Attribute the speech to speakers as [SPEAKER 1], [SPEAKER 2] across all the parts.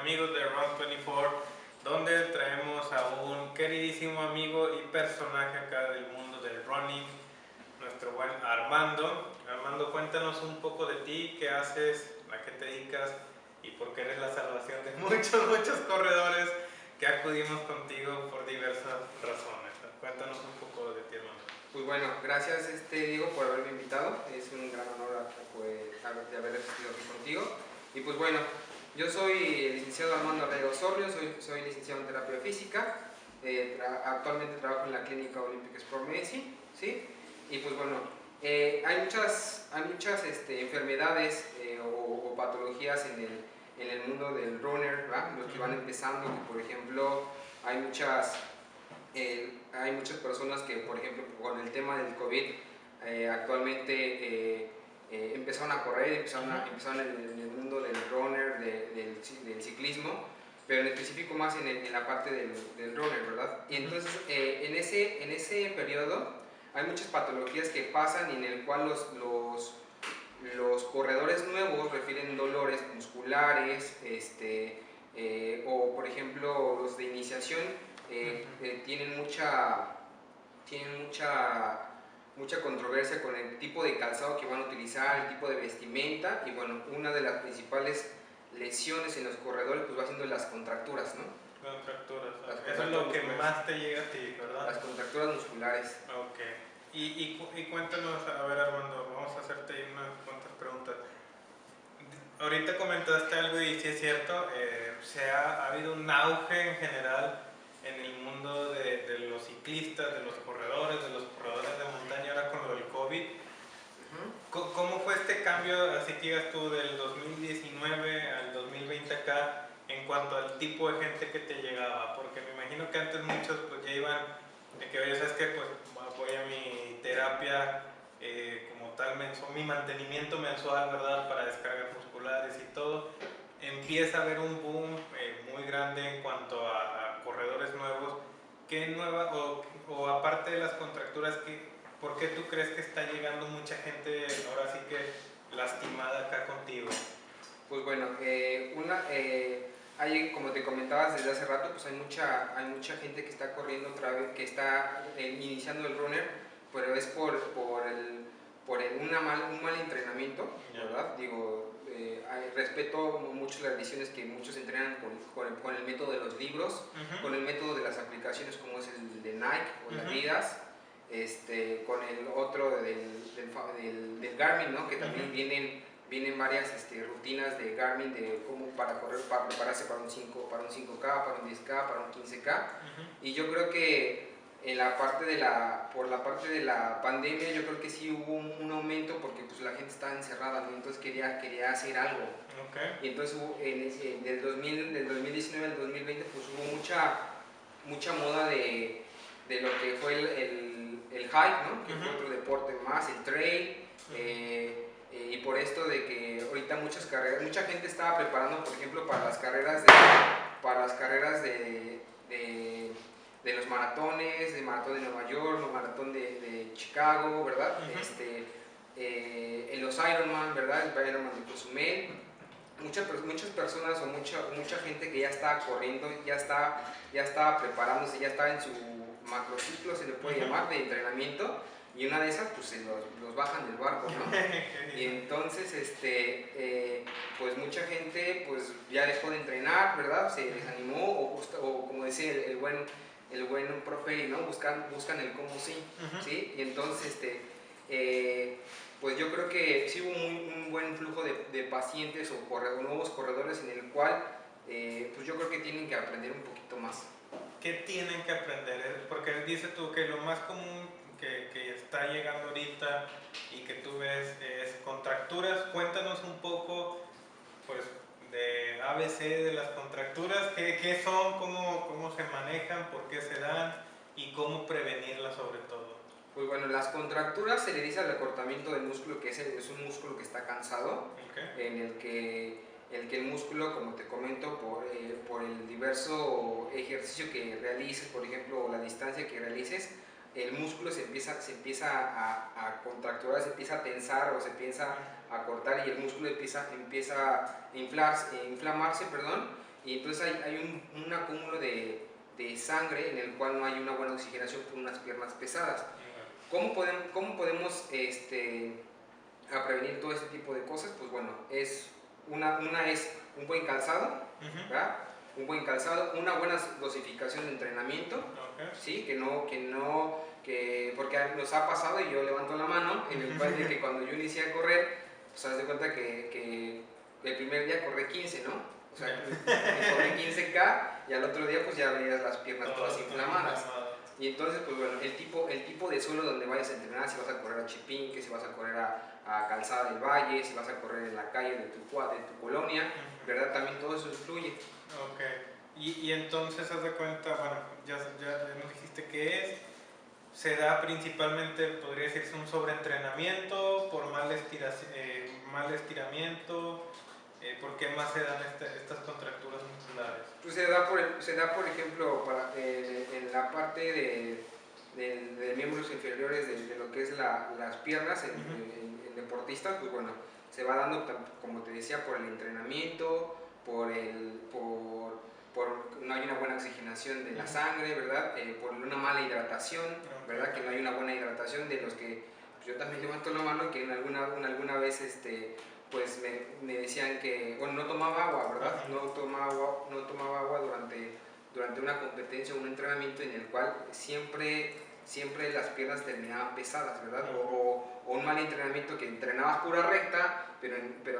[SPEAKER 1] amigos de Run24, donde traemos a un queridísimo amigo y personaje acá del mundo del running, nuestro buen Armando. Armando, cuéntanos un poco de ti, qué haces, a qué te dedicas y por qué eres la salvación de muchos corredores que acudimos contigo por diversas razones. Cuéntanos un poco de ti, Armando.
[SPEAKER 2] Pues bueno, gracias Diego por haberme invitado, es un gran honor de haber asistido aquí contigo. Y pues bueno, yo soy el licenciado Armando Arrega Osorio, soy licenciado en terapia física, actualmente trabajo en la clínica Olympic Sport Medicine, ¿sí? Y pues bueno, hay muchas enfermedades o patologías en el mundo del runner, ¿verdad? Los que van empezando, que por ejemplo hay muchas personas que, por ejemplo, con el tema del COVID, actualmente empezaron a correr, empezaron en el mundo del runner, del ciclismo, pero en específico más en la parte del runner, ¿verdad? Y entonces, en ese periodo hay muchas patologías que pasan y en el cual los corredores nuevos refieren dolores musculares, o por ejemplo los de iniciación tienen mucha controversia con el tipo de calzado que van a utilizar, el tipo de vestimenta, y bueno, una de las principales lesiones en los corredores pues va siendo las contracturas, ¿no?
[SPEAKER 1] Contracturas, eso es lo que más te llega a ti, ¿verdad?
[SPEAKER 2] Las contracturas musculares.
[SPEAKER 1] Ok. Y cuéntanos, a ver Armando, vamos a hacerte unas cuantas preguntas. Ahorita comentaste algo y sí es cierto, ha habido un auge en general en el mundo de los ciclistas, de los corredores de montaña ahora con lo del COVID. ¿Cómo fue este cambio, así que digas tú, del 2019 al 2020 acá, en cuanto al tipo de gente que te llegaba? Porque me imagino que antes muchos pues ya iban de que, oye, ¿sabes qué? Pues voy a mi terapia como tal, mi mantenimiento mensual, ¿verdad? Para descargas musculares y todo. Empieza a haber un boom muy grande en cuanto a corredores nuevos. ¿Qué nueva, o aparte de las contracturas, por qué tú crees que está llegando mucha gente ahora sí que lastimada acá contigo?
[SPEAKER 2] Pues bueno, como te comentabas desde hace rato, pues hay mucha gente que está corriendo otra vez, que está iniciando el runner, pero es por un mal entrenamiento, ¿verdad? Digo, respeto mucho las decisiones que muchos entrenan con el método de los libros, con el método de las aplicaciones como es el de Nike o las Adidas, con el otro del Garmin, ¿no? Que también vienen varias varias de Garmin de cómo para prepararse para un 5K, para un 10K, para un 15K. Y yo creo que por la parte de la pandemia, yo creo que sí hubo un aumento porque pues la gente estaba encerrada, ¿no? Entonces quería hacer algo.
[SPEAKER 1] Okay.
[SPEAKER 2] Y entonces del 2019 al 2020 pues hubo mucha moda de lo que fue el hike, ¿no? Que fue otro deporte más, el trail. Y por esto de que ahorita mucha gente estaba preparando, por ejemplo, para las carreras de los maratones, de maratón de Nueva York, los maratón de Chicago, ¿verdad? En los Ironman, ¿verdad? El Ironman de Cozumel. Muchas personas o mucha gente que ya estaba corriendo, ya estaba preparándose, ya estaba en su macrociclo, se le puede llamar, de entrenamiento, y una de esas pues se los bajan del barco, ¿no? Y entonces pues mucha gente pues ya dejó de entrenar, ¿verdad? Se desanimó o como decía el buen profe, ¿no? Buscan el cómo sí, ¿sí? Y entonces pues yo creo que sí hubo un buen flujo de pacientes o nuevos corredores en el cual pues yo creo que tienen que aprender un poquito más.
[SPEAKER 1] ¿Qué tienen que aprender? Porque dices tú que lo más común que está llegando ahorita y que tú ves es contracturas. Cuéntanos un poco pues de ABC de las contracturas, qué son, cómo se manejan, por qué se dan y cómo prevenirlas sobre todo.
[SPEAKER 2] Pues bueno, las contracturas se le dice al acortamiento del músculo, que es un músculo que está cansado, en el que el músculo, como te comento, por el diverso ejercicio que realices, por ejemplo, la distancia que realices, el músculo se empieza a contracturar, se empieza a tensar o se empieza a cortar y el músculo empieza a inflamarse, y entonces hay un acúmulo de sangre en el cual no hay una buena oxigenación por unas piernas pesadas. ¿Cómo podemos a prevenir todo este tipo de cosas? Pues bueno, una es un buen calzado, ¿verdad? Un buen calzado, una buena dosificación de entrenamiento, ¿sí? Porque nos ha pasado, y yo levanto la mano, en el cual de que cuando yo inicié a correr, pues haz de cuenta que el primer día corrí 15, ¿no? O sea, corrí 15K y al otro día pues ya veías las piernas todas inflamadas. Y entonces, pues bueno, el tipo de suelo donde vayas a entrenar, si vas a correr a Chipinque, si vas a correr a Calzada del Valle, si vas a correr en la calle de tu colonia, ¿verdad? También todo eso influye.
[SPEAKER 1] Ok. Y entonces, haz de cuenta, bueno, ya nos dijiste que se da principalmente, podría decirse, un sobreentrenamiento, por mal estiramiento. ¿Por qué más se dan estas contracturas musculares?
[SPEAKER 2] Pues se da por ejemplo, en la parte de miembros inferiores de lo que es las piernas en deportistas, pues bueno, se va dando, como te decía, por el entrenamiento, por no hay una buena oxigenación de la sangre, ¿verdad? Por una mala hidratación, ¿verdad? Que no hay una buena hidratación, de los que pues yo también levanto la mano, que en alguna vez pues me decían que, bueno, no tomaba agua, ¿verdad? No tomaba agua durante una competencia o un entrenamiento en el cual siempre las piernas terminaban pesadas, ¿verdad? O un mal entrenamiento que entrenabas pura recta, pero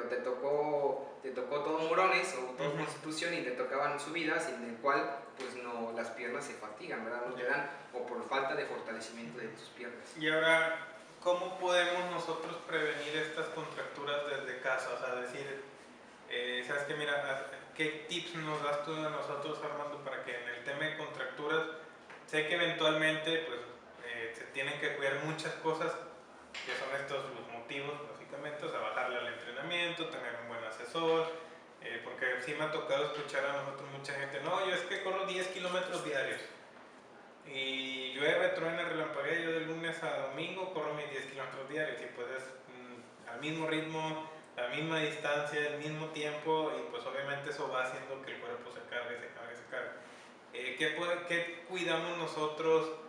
[SPEAKER 2] te tocó todo morones o todo constitución y te tocaban subidas, en el cual pues no, las piernas se fatigan, ¿verdad? No te dan, o por falta de fortalecimiento de tus piernas.
[SPEAKER 1] Y ahora, ¿cómo podemos nosotros prevenir estas contracturas desde casa? O sea, decir, ¿sabes qué? Mira, ¿qué tips nos das tú a nosotros, Armando, para que en el tema de contracturas, sé que eventualmente pues se tienen que cuidar muchas cosas, que son estos los motivos básicamente, o sea, bajarle al entrenamiento, tener un buen asesor, porque sí me ha tocado escuchar a nosotros mucha gente, no, yo es que corro 10 kilómetros diarios, y llueve, truena, relampaguea, yo de lunes a domingo corro mis 10 kilómetros diarios, y pues es al mismo ritmo, la misma distancia, el mismo tiempo, y pues obviamente eso va haciendo que el cuerpo se cargue, se cargue, se cargue. ¿Qué cuidamos nosotros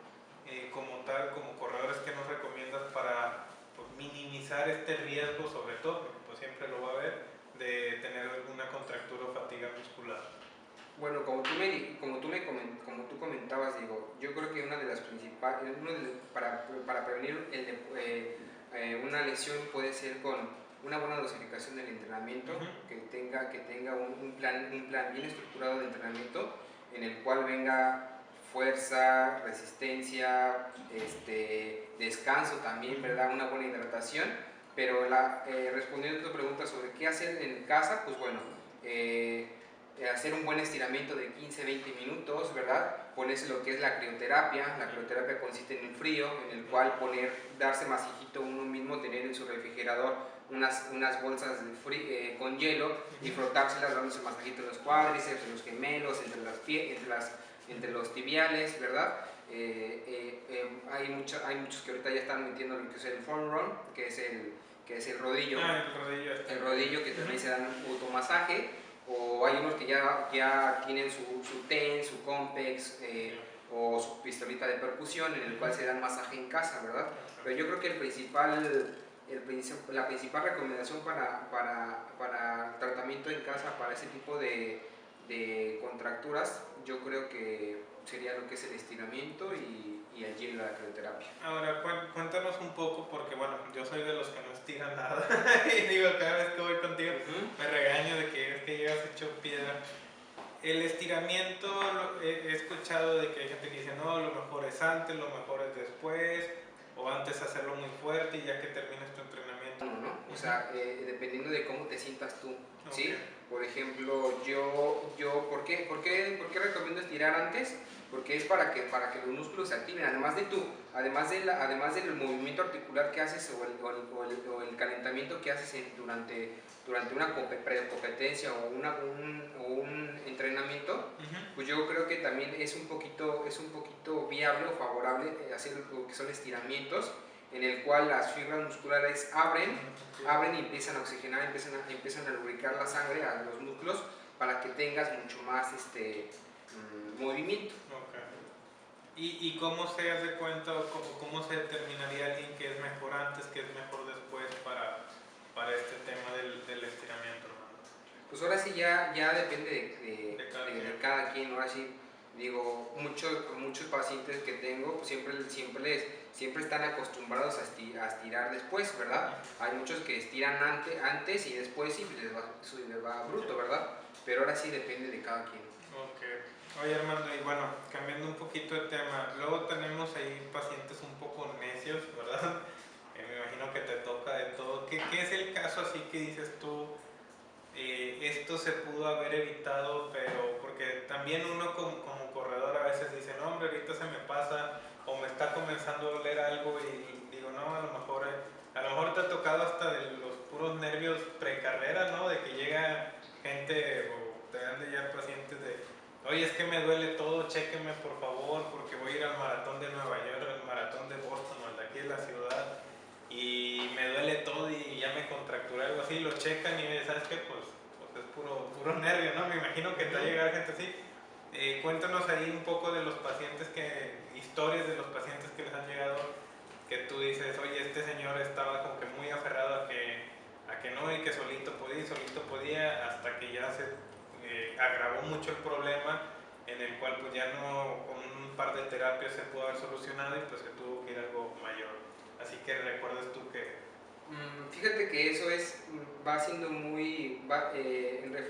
[SPEAKER 1] como tal, como corredores, que nos recomiendas para pues, minimizar este riesgo, sobre todo, porque pues siempre lo va a haber, de tener alguna contractura o fatiga muscular?
[SPEAKER 2] Bueno, como tú comentabas, digo, yo creo que una de las principales, para prevenir una lesión puede ser con una buena dosificación del entrenamiento, que tenga un plan bien estructurado de entrenamiento, en el cual venga fuerza, resistencia, descanso también, ¿verdad? Una buena hidratación. Pero respondiendo a tu pregunta sobre qué hacer en casa, pues bueno, hacer un buen estiramiento de 15-20 minutos, ¿verdad? Ponerse lo que es la crioterapia. La crioterapia consiste en un frío, en el cual darse masajito uno mismo, tener en su refrigerador unas bolsas con hielo y frotárselas, dándose masajito en los cuádriceps, en los gemelos, entre los tibiales, ¿verdad? Hay muchos que ahorita ya están metiendo lo que es el foam roll, que es el rodillo. El rodillo que también se dan automasaje, o hay unos que ya tienen su TEN, su Compex o su pistolita de percusión, en el cual se dan masaje en casa, ¿verdad? Pero yo creo que la principal recomendación para tratamiento en casa para ese tipo de contracturas, yo creo que sería lo que es el estiramiento y el gym, la crioterapia.
[SPEAKER 1] Ahora, cuéntanos un poco, porque bueno, yo soy de los que no estiran nada y digo, cada vez que voy contigo me regaño de que es que llegas hecho piedra. El estiramiento, he escuchado de que hay gente que dice, no, lo mejor es antes, lo mejor es después, o antes hacerlo muy fuerte y ya que termines tu entrenamiento.
[SPEAKER 2] ¿No? O sea, dependiendo de cómo te sientas tú, ¿sí? Por ejemplo, yo ¿por qué recomiendo estirar antes? Porque es para que los músculos se activen, además del movimiento articular que haces o el calentamiento que haces durante una competencia o un entrenamiento, pues yo creo que también es un poquito viable o favorable hacer lo que son estiramientos, en el cual las fibras musculares abren y empiezan a oxigenar, empiezan a lubricar la sangre a los músculos, para que tengas mucho más movimiento.
[SPEAKER 1] Ok. ¿Y cómo se hace cuenta o cómo se determinaría alguien que es mejor antes, que es mejor después para este tema del estiramiento, hermano?
[SPEAKER 2] Pues ahora sí ya depende de cada quien. Ahora sí, digo, muchos pacientes que tengo pues siempre están acostumbrados a estirar después, ¿verdad? Hay muchos que estiran antes y después sí les va bruto, ¿verdad? Pero ahora sí depende de cada quien.
[SPEAKER 1] Ok. Oye, Armando, y bueno, cambiando un poquito de tema, luego tenemos ahí pacientes un poco necios, ¿verdad? Me imagino que te toca de todo. ¿Qué es el caso así que dices tú? Esto se pudo haber evitado, pero porque también uno como corredor a veces dice, no hombre, ahorita se me pasa o me está comenzando a doler algo y digo, no, a lo mejor te ha tocado hasta de los puros nervios precarrera, ¿no? De que llega gente o te dan de ya pacientes de, oye, es que me duele todo, chéqueme por favor, porque voy a ir al maratón de Nueva York, al maratón de Boston o al de aquí de la ciudad y me duele todo y ya me contracturé algo así, lo checan y sabes que pues es puro nervio, ¿no? Me imagino que te va a llegar gente así. Cuéntanos ahí un poco de los pacientes historias de los pacientes que les han llegado, que tú dices, oye, este señor estaba como que muy aferrado a que no y que solito podía, hasta que ya se agravó mucho el problema, en el cual pues ya no, con un par de terapias se pudo haber solucionado y pues se tuvo que ir a algo mayor. Así que recuerdas tú que...
[SPEAKER 2] Fíjate que eso va siendo muy,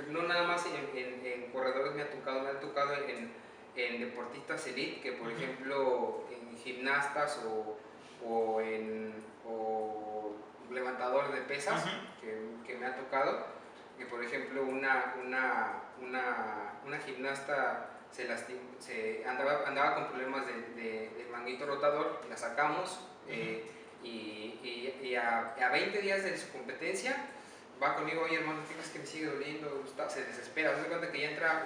[SPEAKER 2] no nada más en corredores me ha tocado en deportistas elite, que por ejemplo en gimnastas o levantadores de pesas, que me ha tocado, que por ejemplo una gimnasta andaba con problemas del manguito rotador, la sacamos. Y a 20 días de su competencia va conmigo, oye hermano, fíjate que me sigue doliendo, se desespera, se da cuenta que ya entra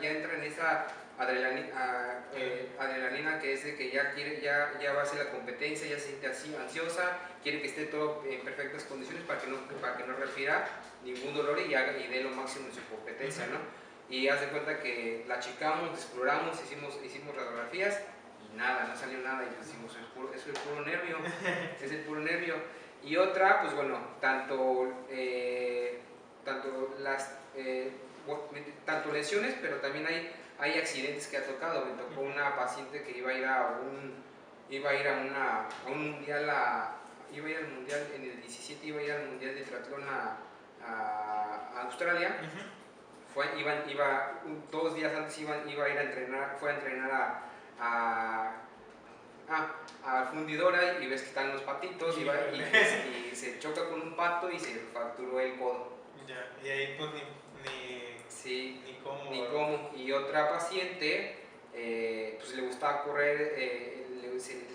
[SPEAKER 2] en esa adrenalina que es de que ya va a ser la competencia, ya se siente así ansiosa, quiere que esté todo en perfectas condiciones para que no refiera ningún dolor y dé lo máximo en su competencia, ¿no? Y haz de cuenta que la checamos, exploramos, hicimos radiografías y nada, no salió nada y decimos, es el puro nervio, es el puro nervio. Y otra, pues bueno, tanto lesiones, pero también hay accidentes que ha tocado. Me tocó una paciente que iba a ir a un mundial, iba a ir al mundial en el 17, iba a ir al mundial de triatlón a Australia. Iba 2 días antes iba a ir a entrenar, fue a entrenar a fundidora y ves que están los patitos y se choca con un pato y se fracturó el codo.
[SPEAKER 1] Ya, y ahí pues
[SPEAKER 2] ni cómo. Y otra paciente, pues le gustaba correr,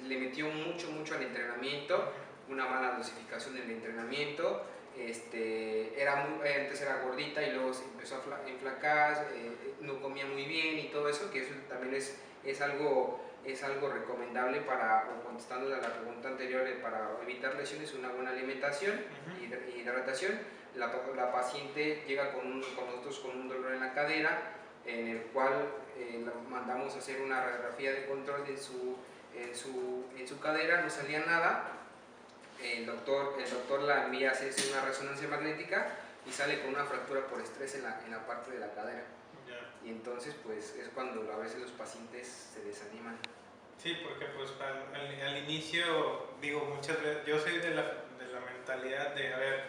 [SPEAKER 2] le metió mucho al entrenamiento, una mala dosificación en el entrenamiento. Antes era gordita y luego se empezó a enflacar, no comía muy bien y todo eso, que eso también es algo recomendable contestando a la pregunta anterior, para evitar lesiones, una buena alimentación y hidratación. La paciente llega con nosotros con un dolor en la cadera, en el cual mandamos a hacer una radiografía de control en su cadera, no salía nada. El doctor la envía a hacerse una resonancia magnética y sale con una fractura por estrés en la parte de la cadera. Y entonces pues es cuando a veces los pacientes se desaniman.
[SPEAKER 1] Sí, porque pues al inicio, digo, muchas veces, yo soy de la mentalidad de, a ver,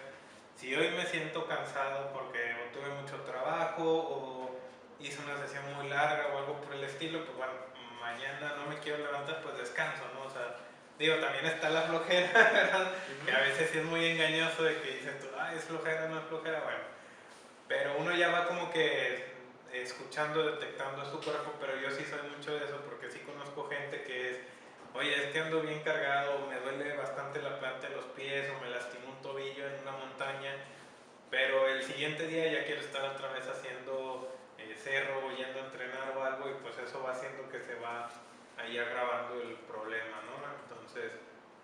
[SPEAKER 1] si hoy me siento cansado porque o tuve mucho trabajo o hice una sesión muy larga o algo por el estilo, pues bueno, mañana no me quiero levantar, pues descanso, ¿no? O sea, digo, también está la flojera, ¿verdad? Que a veces sí es muy engañoso de que dices tú, es flojera, no es flojera, bueno. Pero uno ya va como que escuchando, detectando su cuerpo, pero yo sí soy mucho de eso porque sí conozco gente que es, oye, es que ando bien cargado, me duele bastante la planta de los pies o me lastimó un tobillo en una montaña, pero el siguiente día ya quiero estar otra vez haciendo cerro, yendo a entrenar o algo y pues eso va haciendo que se va ahí agravando el problema, ¿no? Entonces,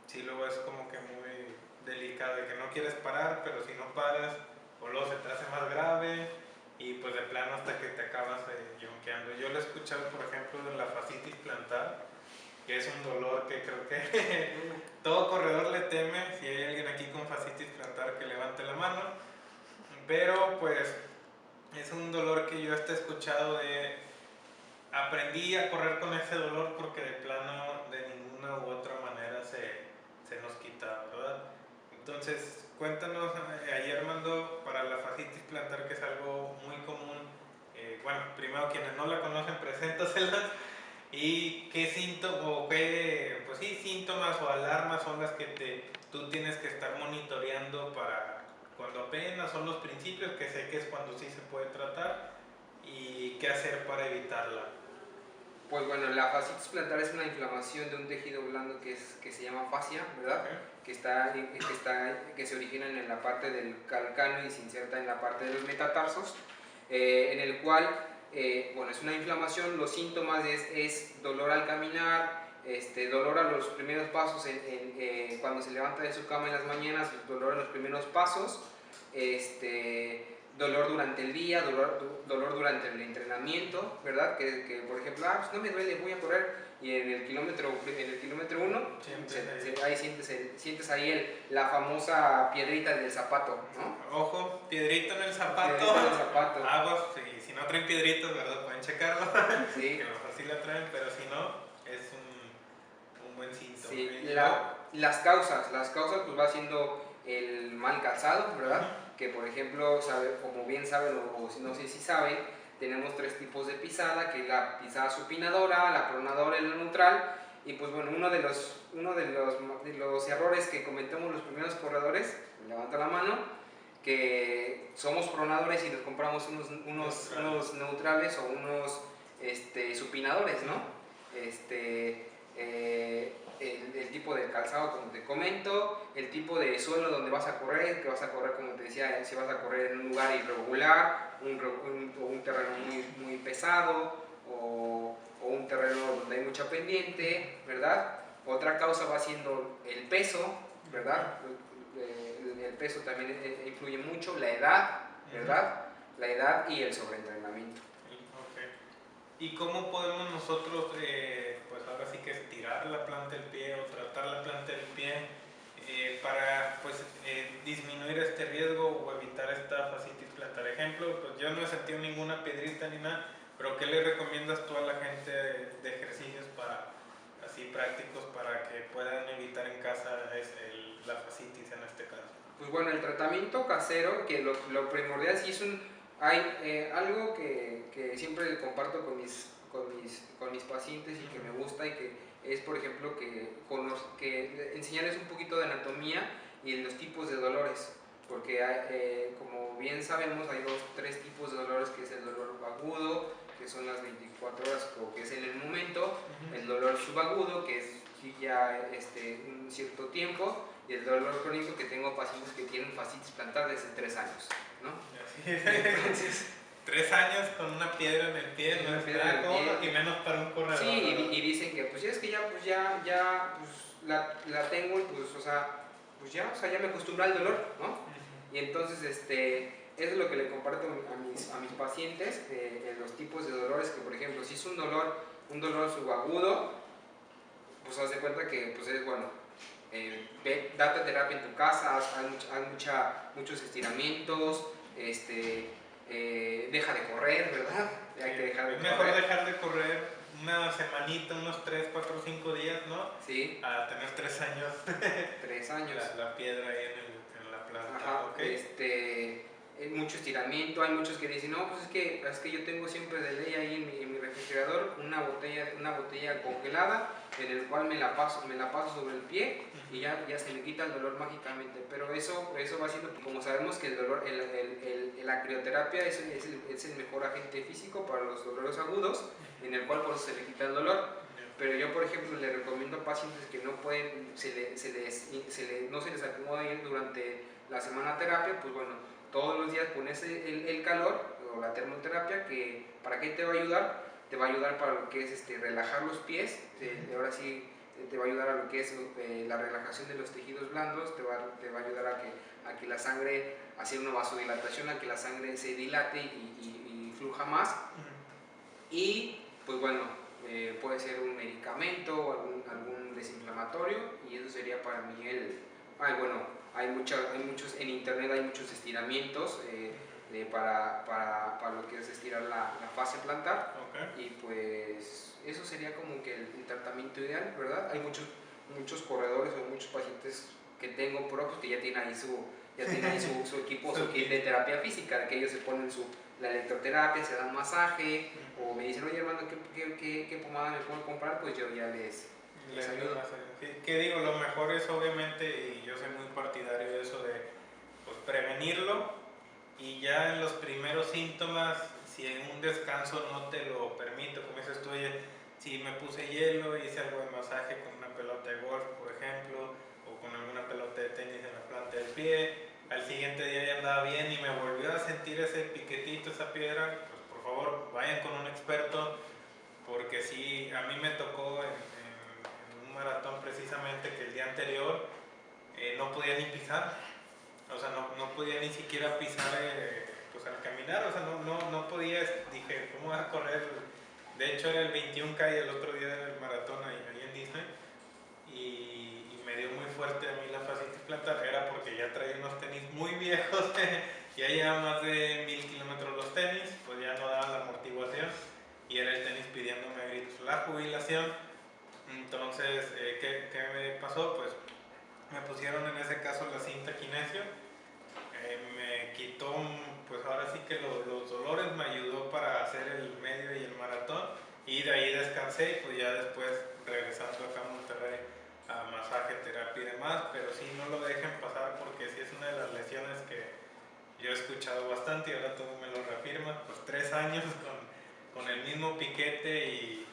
[SPEAKER 1] sí, luego es como que muy delicado de que no quieres parar, pero si no paras, o luego se te hace más grave y pues de plano hasta que te acabas yonqueando. Yo lo he escuchado, por ejemplo, en la fascitis plantar, que es un dolor que creo que todo corredor le teme. Si hay alguien aquí con fascitis plantar, que levante la mano. Pero pues es un dolor que yo hasta he escuchado aprendí a correr con ese dolor porque de plano de ninguna u otra manera se nos quita, ¿verdad? Entonces, cuéntanos ahí, Armando, para la fascitis plantar, que es algo muy común. Bueno, primero quienes no la conocen, preséntaselas. ¿Y qué síntomas o qué, pues sí, síntomas o alarmas son las que tú tienes que estar monitoreando para cuando apenas son los principios, que sé que es cuando sí se puede tratar, y qué hacer para evitarla?
[SPEAKER 2] Pues bueno, la fascitis plantar es una inflamación de un tejido blando que se llama fascia, ¿verdad? Que se origina en la parte del calcáneo y se inserta en la parte de los metatarsos, en el cual, bueno, es una inflamación. Los síntomas es dolor al caminar, dolor a los primeros pasos cuando se levanta de su cama en las mañanas, dolor en los primeros pasos, dolor durante el día, dolor durante el entrenamiento, ¿verdad? Que por ejemplo, pues no me duele, voy a correr, y en el kilómetro 1 ahí sientes ahí la famosa piedrita del zapato, ¿no?
[SPEAKER 1] Ojo, piedrita en el zapato.
[SPEAKER 2] Piedrita en el zapato.
[SPEAKER 1] Aguas, si no traen piedritas, ¿verdad? Pueden checarlo.
[SPEAKER 2] Sí.
[SPEAKER 1] Que a lo mejor sí la traen, pero si no, es un buen síntoma.
[SPEAKER 2] Sí. Las causas pues va siendo el mal calzado, ¿verdad? Que por ejemplo, como bien saben, o no sé si saben, tenemos 3 tipos de pisada, que es la pisada supinadora, la pronadora y la neutral. Y pues bueno, uno de los errores que cometemos los primeros corredores, levanta la mano, que somos pronadores y nos compramos unos neutrales o unos supinadores, ¿no? El tipo de calzado, como te comento, el tipo de suelo donde vas a correr, que vas a correr, como te decía, si vas a correr en un lugar irregular, un terreno muy pesado, o un terreno donde hay mucha pendiente, ¿verdad? Otra causa va siendo el peso, ¿verdad? El peso también influye mucho, la edad, ¿verdad? La edad y el sobreentrenamiento.
[SPEAKER 1] ¿Y cómo podemos nosotros, pues ahora sí que estirar la planta del pie o tratar la planta del pie para pues, disminuir este riesgo o evitar esta fascitis plantar? Ejemplo, pues yo no he sentido ninguna piedrita ni nada, pero ¿qué le recomiendas tú a la gente de ejercicios así prácticos para que puedan evitar en casa la fascitis en este caso?
[SPEAKER 2] Pues bueno, el tratamiento casero, que lo primordial sí es hay algo que siempre comparto con mis pacientes y que me gusta, y que es, por ejemplo, que enseñarles un poquito de anatomía y los tipos de dolores, porque como bien sabemos hay 3 tipos de dolores, que es el dolor agudo, que son las 24 horas o que es en el momento, el dolor subagudo, que es ya un cierto tiempo, y el dolor crónico, que tengo pacientes que tienen fascitis plantar desde 3 años, ¿no?
[SPEAKER 1] Entonces, 3 años con una piedra en el pie, no es nada cómodo, y menos para un corredor.
[SPEAKER 2] Sí, y dicen que pues ya es que la tengo, y pues, o sea, ya me acostumbré al dolor, ¿no? Y entonces, eso es lo que le comparto a mis pacientes, los tipos de dolores, que por ejemplo, si es un dolor subagudo, pues haz de cuenta que pues es bueno, date terapia en tu casa, hay muchos estiramientos, deja de correr, ¿verdad? Hay que dejar de correr.
[SPEAKER 1] Mejor dejar de correr una semanita, unos 3, 4, 5 días, ¿no?
[SPEAKER 2] Sí.
[SPEAKER 1] A tener 3 años.
[SPEAKER 2] 3 años.
[SPEAKER 1] La piedra ahí en la planta.
[SPEAKER 2] Ajá,
[SPEAKER 1] okay.
[SPEAKER 2] Mucho estiramiento. Hay muchos que dicen, no, pues es que yo tengo siempre de ley ahí en mi refrigerador una botella congelada, en el cual me la paso sobre el pie y ya se me quita el dolor mágicamente. Pero eso va siendo, como sabemos que el dolor, la crioterapia es el mejor agente físico para los dolores agudos, en el cual por eso se le quita el dolor. Pero yo, por ejemplo, le recomiendo a pacientes que no pueden, no se les acomoda ir durante la semana terapia, pues bueno, todos los días pones el calor o la termoterapia, que ¿para qué te va a ayudar? Te va a ayudar para lo que es relajar los pies, ahora sí, te va a ayudar a lo que es la relajación de los tejidos blandos, te va a ayudar a que la sangre, hacer una vasodilatación, a que la sangre se dilate y fluja más. Y pues bueno, puede ser un medicamento o algún desinflamatorio, y eso sería para mí bueno, hay muchos, en internet hay muchos estiramientos para lo que es estirar la fascia plantar.
[SPEAKER 1] Okay.
[SPEAKER 2] Y pues eso sería como que el tratamiento ideal, ¿verdad? Hay muchos corredores o muchos pacientes que tengo propios que ya tienen ahí su equipo, su kit de terapia física, que ellos se ponen la electroterapia, se dan masaje, o me dicen, oye hermano, ¿qué pomada me puedo comprar? Pues yo ya les ayudo.
[SPEAKER 1] Sí, que digo, lo mejor es obviamente, y yo soy muy partidario de eso, de pues, prevenirlo, y ya en los primeros síntomas, si en un descanso no te lo permite, como dices tú, oye, si me puse hielo, hice algo de masaje con una pelota de golf, por ejemplo, o con alguna pelota de tenis en la planta del pie, al siguiente día ya andaba bien y me volvió a sentir ese piquetito, esa piedra, pues por favor vayan con un experto, porque sí, a mí me tocó en un maratón precisamente que el día anterior no podía ni pisar, o sea, no podía ni siquiera pisar pues al caminar, o sea, no podía, dije, ¿cómo vas a correr? De hecho era el 21K y el otro día era el maratón ahí en Disney, y me dio muy fuerte a mí la fascitis plantar, era porque ya traía unos tenis muy viejos, ya llevaban más de 1000 kilómetros los tenis, pues ya no daban la amortiguación, y era el tenis pidiéndome a gritos la jubilación. Entonces, ¿qué me pasó? Pues me pusieron en ese caso la cinta kinesio, me quitó, pues ahora sí que los dolores, me ayudó para hacer el medio y el maratón, y de ahí descansé, y pues ya después regresando acá a Monterrey a masaje, terapia y demás, pero sí, no lo dejen pasar, porque sí es una de las lesiones que yo he escuchado bastante, y ahora tú me lo reafirmas, pues 3 años con el mismo piquete, y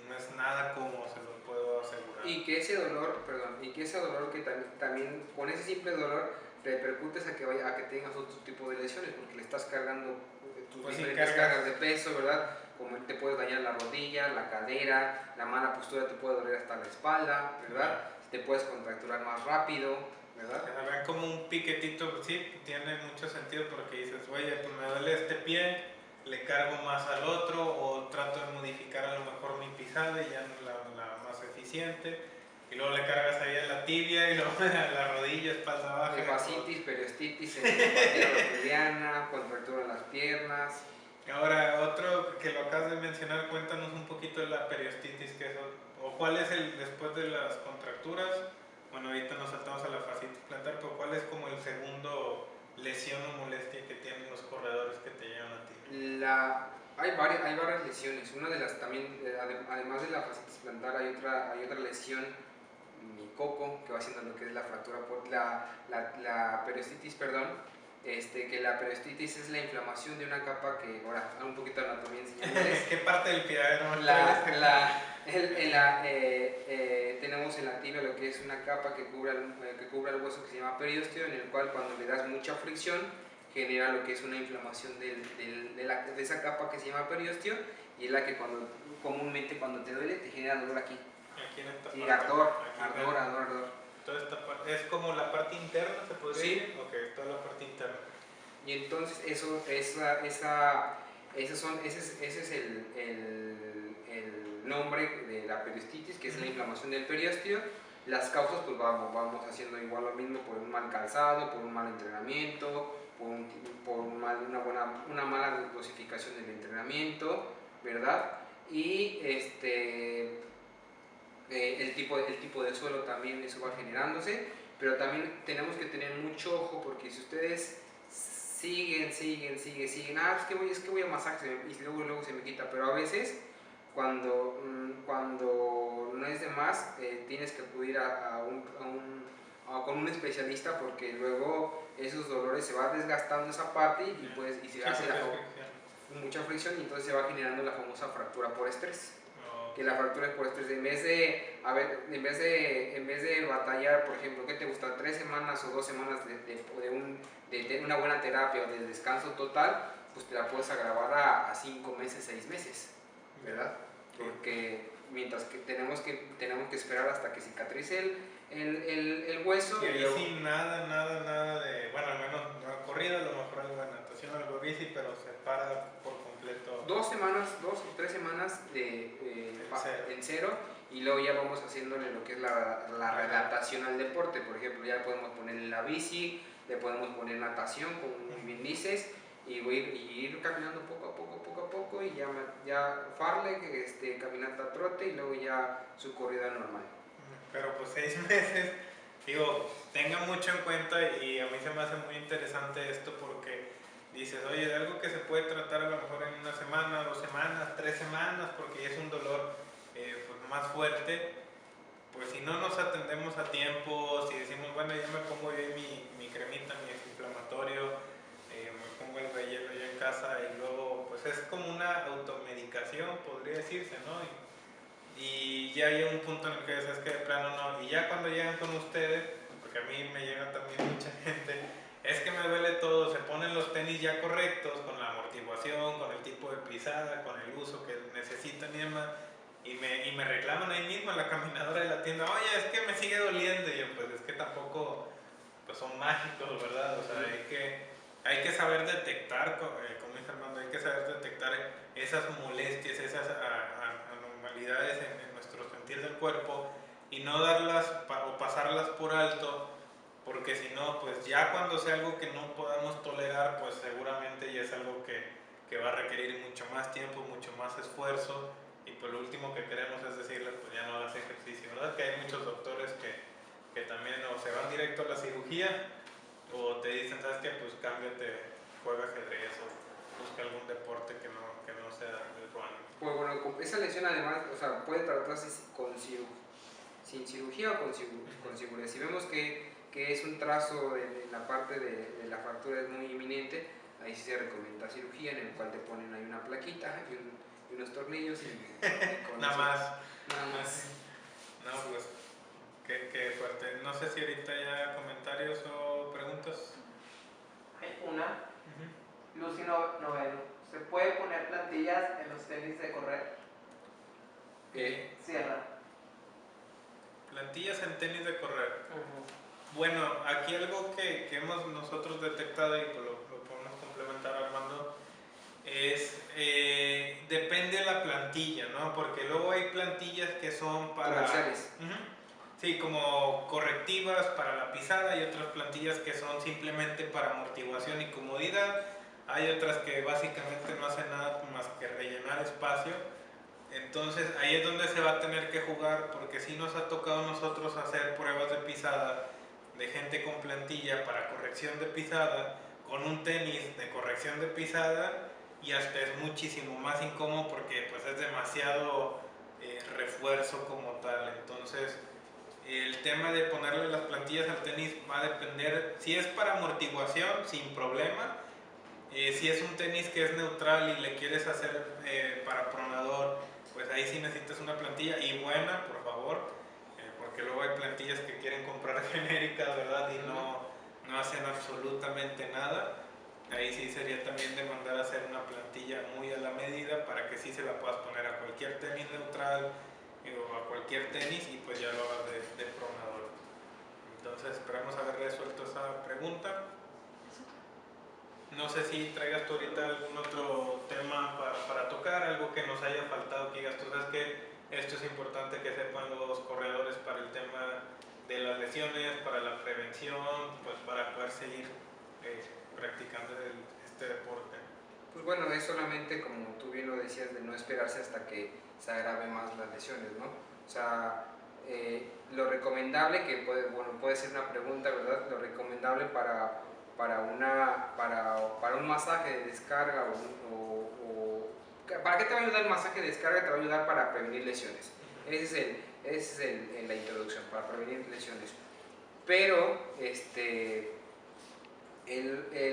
[SPEAKER 1] no es nada como, se lo puedo asegurar.
[SPEAKER 2] Y que ese dolor, que también con ese simple dolor repercutes a que tengas otro tipo de lesiones, porque le estás cargando tus
[SPEAKER 1] Pues
[SPEAKER 2] diferentes cargas de peso, ¿verdad? Como te puedes dañar la rodilla, la cadera, la mala postura te puede doler hasta la espalda, ¿verdad? Te puedes contracturar más rápido, ¿verdad?
[SPEAKER 1] Ven como un piquetito, sí, tiene mucho sentido, porque dices, oye, pues me duele este pie, le cargo más al otro, o trato de modificar a lo mejor mi pisada y ya la más eficiente, y luego le cargas ahí a la tibia y luego a la rodilla, espalda baja.
[SPEAKER 2] Fascitis, periostitis, endocarditis bacteriana, contractura en las piernas.
[SPEAKER 1] Ahora, otro que lo acabas de mencionar, cuéntanos un poquito de la periostitis, que eso, o cuál es después de las contracturas. Bueno, ahorita nos saltamos a la fascitis plantar, pero ¿cuál es como el segundo lesión o molestia que tienen los corredores que te llevan a ti?
[SPEAKER 2] Hay varias lesiones. Una de las también, además de la fascitis plantar, hay otra lesión, mi coco, que va haciendo lo que es la fractura por la periostitis, perdón. Que la periostitis es la inflamación de una capa que, ahora, un poquito de anatomía enseñándoles.
[SPEAKER 1] ¿Qué parte del pie?
[SPEAKER 2] Tenemos en la tibia lo que es una capa que cubre el hueso, que se llama periostio, en el cual cuando le das mucha fricción genera lo que es una inflamación de esa capa que se llama periostio, y es la que comúnmente cuando te duele te genera dolor aquí.
[SPEAKER 1] Aquí en esta
[SPEAKER 2] y
[SPEAKER 1] parte.
[SPEAKER 2] ardor.
[SPEAKER 1] Toda esta parte, ¿es como la parte interna, se podría decir?
[SPEAKER 2] Sí.
[SPEAKER 1] Ok, toda la parte interna.
[SPEAKER 2] Y entonces ese es el nombre de la periostitis, que es la inflamación del periostio. Las causas, pues vamos haciendo igual lo mismo, por un mal calzado, por un mal entrenamiento, por una mala dosificación del entrenamiento, ¿verdad? Y el tipo de suelo también, eso va generándose, pero también tenemos que tener mucho ojo, porque si ustedes siguen, es que voy a masaje y luego se me quita, pero a veces cuando no es de más, tienes que acudir con un especialista, porque luego esos dolores se va desgastando esa parte y se hace mucha fricción, y entonces se va generando la famosa fractura por estrés. Que la fractura por estrés, en vez de batallar, por ejemplo, ¿qué te gusta? 3 semanas o 2 semanas de una buena terapia o de descanso total, pues te la puedes agravar a 5 meses, 6 meses, ¿verdad? Porque mientras que tenemos que esperar hasta que cicatrice el hueso.
[SPEAKER 1] Y ahí sin nada de, bueno, al menos no corrida, a lo mejor algo de natación, algo de bici, pero se para por completo.
[SPEAKER 2] 2 o 3 semanas en cero, y luego ya vamos haciéndole lo que es la readaptación al deporte. Por ejemplo, ya podemos ponerle la bici, le podemos poner natación, como muy bien dices, y ir caminando poco a poco, y ya farle, caminata trote, y luego ya su corrida normal.
[SPEAKER 1] Pero pues 6 meses, digo, tengan mucho en cuenta, y a mí se me hace muy interesante esto porque dices, oye, de algo que se puede tratar a lo mejor en 1 semana, 2 semanas, 3 semanas, porque ya es un dolor pues más fuerte, pues si no nos atendemos a tiempo, si decimos, bueno, ya me pongo yo mi cremita, mi antiinflamatorio, me pongo el relleno ya en casa, y luego pues es como una automedicación, podría decirse, ¿no? Y ya hay un punto en el que dices que de plano no, y ya cuando llegan con ustedes, porque a mí me llega también mucha gente, es que me duele todo, se ponen los tenis ya correctos, con la amortiguación, con el tipo de pisada, con el uso que necesitan y demás, y me reclaman ahí mismo en la caminadora de la tienda, oye, es que me sigue doliendo, y yo, pues es que tampoco pues son mágicos, ¿verdad? O sea, hay que saber detectar, como dice Armando, hay que saber detectar esas molestias, esas anormalidades en nuestro sentir del cuerpo, y no darlas o pasarlas por alto, porque si no, pues ya cuando sea algo que no podamos tolerar, pues seguramente ya es algo que va a requerir mucho más tiempo, mucho más esfuerzo, y pues lo último que queremos es decirles, pues ya no hagas ejercicio, ¿verdad? Que hay muchos doctores que también o se van directo a la cirugía, o te dicen, ¿sabes qué? Pues cámbiate, juega ajedrez o busca algún deporte que no sea el running.
[SPEAKER 2] Pues bueno, esa lesión además, o sea, puede tratarse sin cirugía o con cirugía. Si vemos que es un trazo en la parte de la fractura es muy inminente, ahí sí se recomienda cirugía, en el cual te ponen ahí una plaquita y unos tornillos y
[SPEAKER 1] Nada más.
[SPEAKER 2] Nada más.
[SPEAKER 1] No, pues qué fuerte. No sé si ahorita ya comentarios o preguntas.
[SPEAKER 3] Hay una. Lucy Noveno. ¿Se puede poner plantillas en los tenis de correr? Cierra.
[SPEAKER 1] Plantillas en tenis de correr. Bueno, aquí algo que hemos nosotros detectado, y lo podemos complementar, Armando, es depende de la plantilla, ¿no? Porque luego hay plantillas que son para
[SPEAKER 2] comerciales.
[SPEAKER 1] Sí, como correctivas para la pisada, y otras plantillas que son simplemente para amortiguación y comodidad. Hay otras que básicamente no hacen nada más que rellenar espacio. Entonces ahí es donde se va a tener que jugar, porque sí nos ha tocado a nosotros hacer pruebas de pisada de gente con plantilla para corrección de pisada, con un tenis de corrección de pisada, y hasta es muchísimo más incómodo porque pues es demasiado refuerzo como tal. Entonces el tema de ponerle las plantillas al tenis va a depender. Si es para amortiguación, sin problema. Si es un tenis que es neutral y le quieres hacer para pronador, pues ahí sí necesitas una plantilla, y buena, por favor, porque luego hay plantillas que quieren comprar genéricas, ¿verdad? Y no hacen absolutamente nada. Ahí sí sería también de mandar a hacer una plantilla muy a la medida para que sí se la puedas poner a cualquier tenis neutral o a cualquier tenis, y pues ya lo hagas de pronador. Entonces esperamos haber resuelto esa pregunta. No sé si traigas tú ahorita algún otro tema para tocar, algo que nos haya faltado, que digas, tú sabes que esto es importante que sepan los corredores para el tema de las lesiones, para la prevención, pues para poder seguir practicando este deporte.
[SPEAKER 2] Pues bueno, es solamente, como tú bien lo decías, de no esperarse hasta que se agrave más las lesiones, ¿no? O sea, lo recomendable, que puede ser una pregunta, ¿verdad? Lo recomendable para un masaje de descarga ¿para qué te va a ayudar el masaje de descarga? Te va a ayudar para prevenir lesiones. Esa es la introducción, para prevenir lesiones. Pero